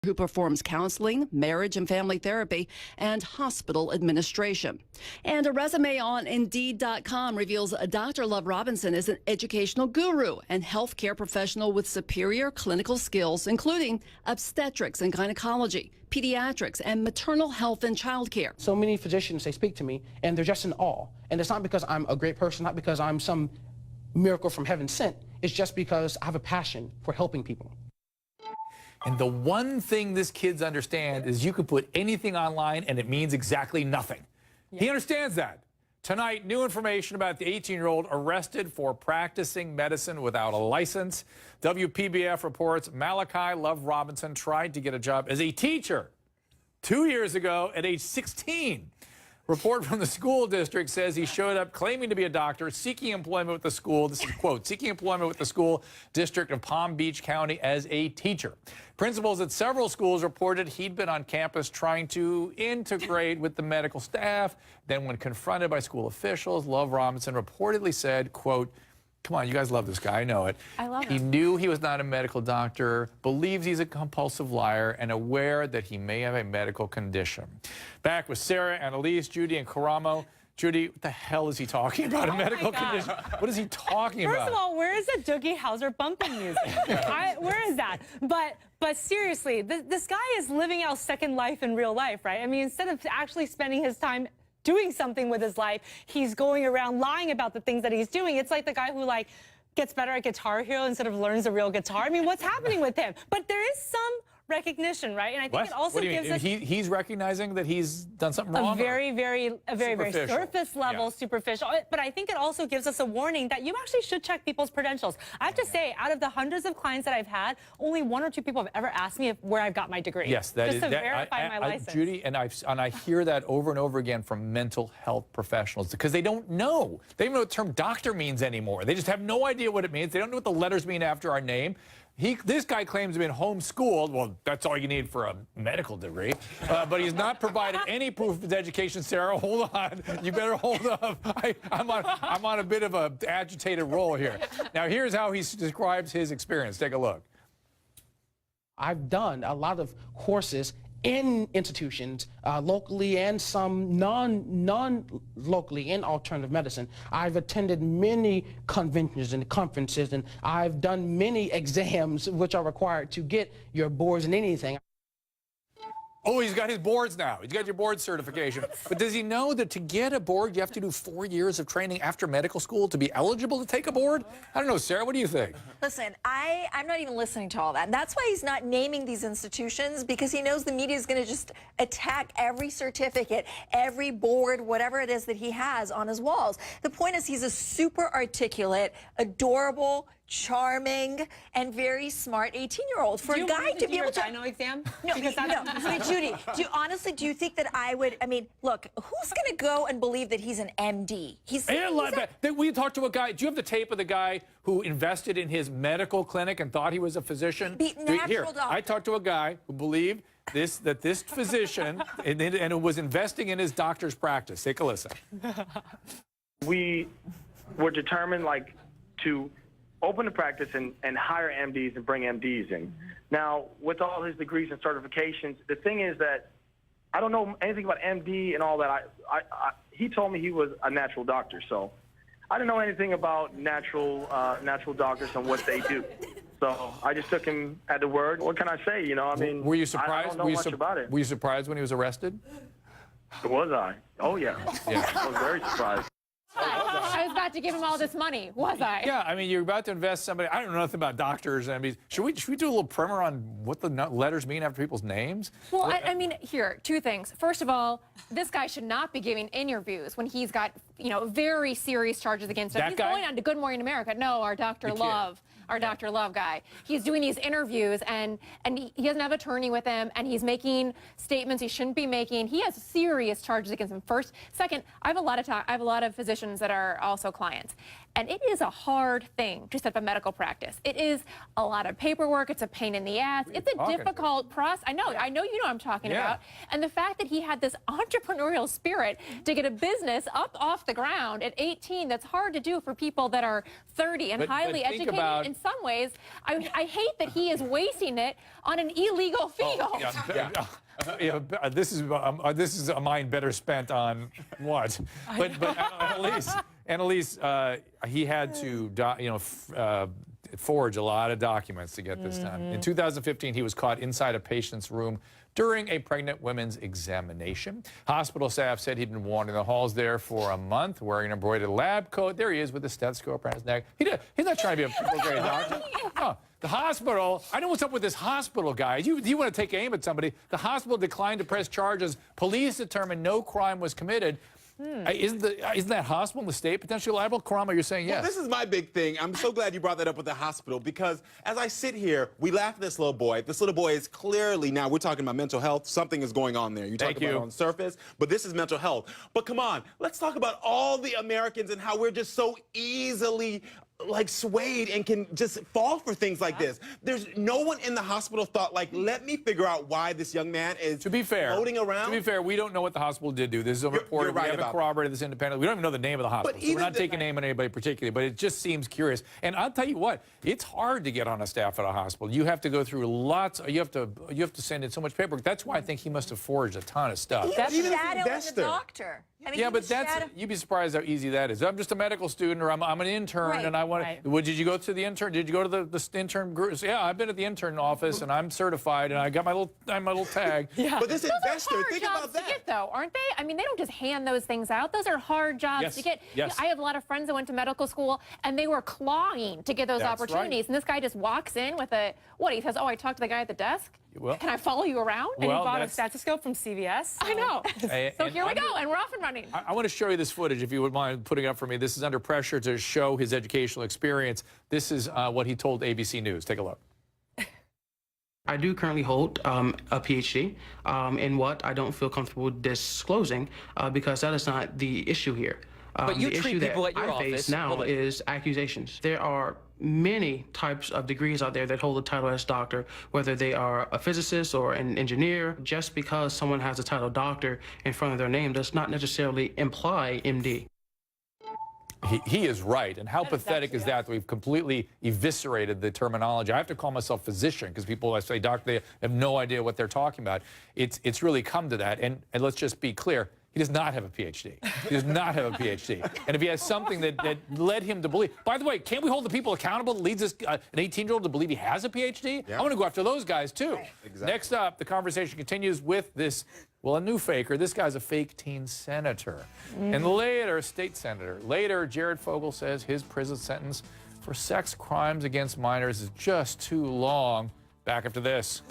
who performs counseling, marriage and family therapy, and hospital administration. And a resume on Indeed.com reveals Dr. Love Robinson is an educational guru and healthcare professional with superior clinical skills, including obstetrics and gynecology, pediatrics, and maternal health and childcare. So many physicians, they speak to me, and they're just in awe. And it's not because I'm a great person, not because I'm some miracle from heaven sent. It's just because I have a passion for helping people. And the one thing this kids understand is you can put anything online and it means exactly nothing. Yeah. He understands that. Tonight, new information about the 18-year-old arrested for practicing medicine without a license. WPBF reports Malachi Love Robinson tried to get a job as a teacher 2 years ago at age 16. Report from the school district says he showed up claiming to be a doctor, seeking employment with the school. This is a quote, seeking employment with the school district of Palm Beach County as a teacher. Principals at several schools reported he'd been on campus trying to integrate with the medical staff. Then when confronted by school officials, Love Robinson reportedly said, quote, come on, you guys love this guy, I know it. I love him. He knew he was not a medical doctor, believes he's a compulsive liar, and aware that he may have a medical condition. Back with Sarah, Annalise, Judy, and Karamo. Judy, what the hell is he talking about? A medical condition? What is he talking about? First of all, where is the Doogie Howser bumping music? Where is that? But seriously, this guy is living out second life in real life, right? I mean, instead of actually spending his time doing something with his life, he's going around lying about the things that he's doing. It's like the guy who gets better at Guitar Hero instead of learns a real guitar. I mean, what's happening with him? But there is some recognition, right? And I think it also gives us he's recognizing that he's done something wrong. A very surface level, superficial. But I think it also gives us a warning that you actually should check people's credentials. I have to say, out of the hundreds of clients that I've had, only 1 or 2 people have ever asked me where I've got my degree. Yes, just to verify my license. Judy, and I hear that over and over again from mental health professionals because they don't know. They don't know what the term doctor means anymore. They just have no idea what it means. They don't know what the letters mean after our name. This guy claims to have been homeschooled. Well, that's all you need for a medical degree. But he's not provided any proof of his education. Sarah, hold on. You better hold up. I'm on a bit of an agitated roll here. Now, here's how he describes his experience. Take a look. I've done a lot of courses in institutions, locally and some non-locally in alternative medicine. I've attended many conventions and conferences, and I've done many exams which are required to get your boards in anything. Oh, he's got his boards now. He's got your board certification. But does he know that to get a board, you have to do 4 years of training after medical school to be eligible to take a board? I don't know, Sarah, what do you think? Listen, I'm not even listening to all that. And that's why he's not naming these institutions, because he knows the media is going to just attack every certificate, every board, whatever it is that he has on his walls. The point is he's a super articulate, adorable, charming, and very smart 18-year-old. For a guy to be able to... gyno exam? No, but Judy, do you think that I would... I mean, look, who's going to go and believe that he's an MD? We talked to a guy... Do you have the tape of the guy who invested in his medical clinic and thought he was a physician? Here, doctor. I talked to a guy who believed that this physician and who was investing in his doctor's practice. Take a listen. We were determined, to open a practice and hire MDs and bring MDs in. Now, with all his degrees and certifications, the thing is that I don't know anything about MD and all that. He told me he was a natural doctor, so I don't know anything about natural doctors and what they do. So I just took him at the word. What can I say? You know, I mean, were you surprised? I don't know much about it. Were you surprised when he was arrested? Was I? Oh yeah. I was very surprised. I was about to give him all this money, was I? Yeah, I mean, you're about to invest somebody. I don't know nothing about doctors. I mean, should we do a little primer on what the letters mean after people's names? Well, I mean, here, 2 things. First of all, this guy should not be giving interviews when he's got, very serious charges against him. He's going on to Good Morning America. No, our Dr. Love. Our Dr. Love guy. He's doing these interviews, and he doesn't have an attorney with him, and he's making statements he shouldn't be making. He has serious charges against him. First, second, I have a lot of physicians that are also clients, and it is a hard thing to set up a medical practice. It is a lot of paperwork. It's a pain in the ass. It's a difficult process. I know you know what I'm talking about. And the fact that he had this entrepreneurial spirit to get a business up off the ground at 18, that's hard to do for people that are 30 and highly educated and some ways, I hate that he is wasting it on an illegal field. This is a mind better spent on what? But Annalise, he had to forge a lot of documents to get this done. In 2015, he was caught inside a patient's room during a pregnant women's examination. Hospital staff said he'd been wandering the halls there for a month, wearing an embroidered lab coat. There he is with a stethoscope around his neck. He's not trying to be a great doctor. No. The hospital, I know what's up with this hospital, guys. You want to take aim at somebody. The hospital declined to press charges. Police determined no crime was committed. Isn't that hospital in the state potentially liable? Karama, you're saying yes. Well, this is my big thing. I'm so glad you brought that up with the hospital, because as I sit here, we laugh at this little boy. This little boy is clearly, now we're talking about mental health. Something is going on there. You talk about it on the surface, but this is mental health. But come on, let's talk about all the Americans and how we're just so easily swayed and can just fall for things like this. There's no one in the hospital thought, let me figure out why this young man is floating around. To be fair, we don't know what the hospital did do. This is a report. We haven't corroborated this independently. We don't even know the name of the hospital. So we're not taking name on anybody particularly, but it just seems curious. And I'll tell you what, it's hard to get on a staff at a hospital. You have to go through you have to send in so much paperwork. That's why I think he must have forged a ton of stuff. Even as a doctor. I mean, yeah, but you'd be surprised how easy that is. I'm just a medical student, or I'm an intern, and I want to. Well, did you go to the intern? Did you go to the intern group? Yeah, I've been at the intern office, and I'm certified, and I got my little tag. But this investor, think about that. To get, though, aren't they? I mean, they don't just hand those things out. Those are hard jobs to get. Yes. I have a lot of friends that went to medical school, and they were clawing to get those opportunities. And this guy just walks in with he says, I talked to the guy at the desk. Well, can I follow you around? And he bought a stethoscope from CVS. I know. So here we go, and we're off and running. I want to show you this footage, if you would mind putting it up for me. This is under pressure to show his educational experience. This is what he told ABC News. Take a look. I do currently hold a PhD in what I don't feel comfortable disclosing because that is not the issue here. But you the treat issue people that at your I face office now is accusations. There are many types of degrees out there that hold the title as doctor, whether they are a physicist or an engineer. Just because someone has the title doctor in front of their name does not necessarily imply MD. He is right. And how pathetic is that we've completely eviscerated the terminology. I have to call myself physician because people, I say doctor, they have no idea what they're talking about. It's really come to that. And let's just be clear. He does not have a PhD. He does not have a PhD. And if he has something that led him to believe, by the way, can't we hold the people accountable that leads an 18-year-old to believe he has a PhD? Yeah. I want to go after those guys, too. Right. Exactly. Next up, the conversation continues with this, a new faker. This guy's a fake teen senator. And later, state senator. Later, Jared Fogle says his prison sentence for sex crimes against minors is just too long. Back after this.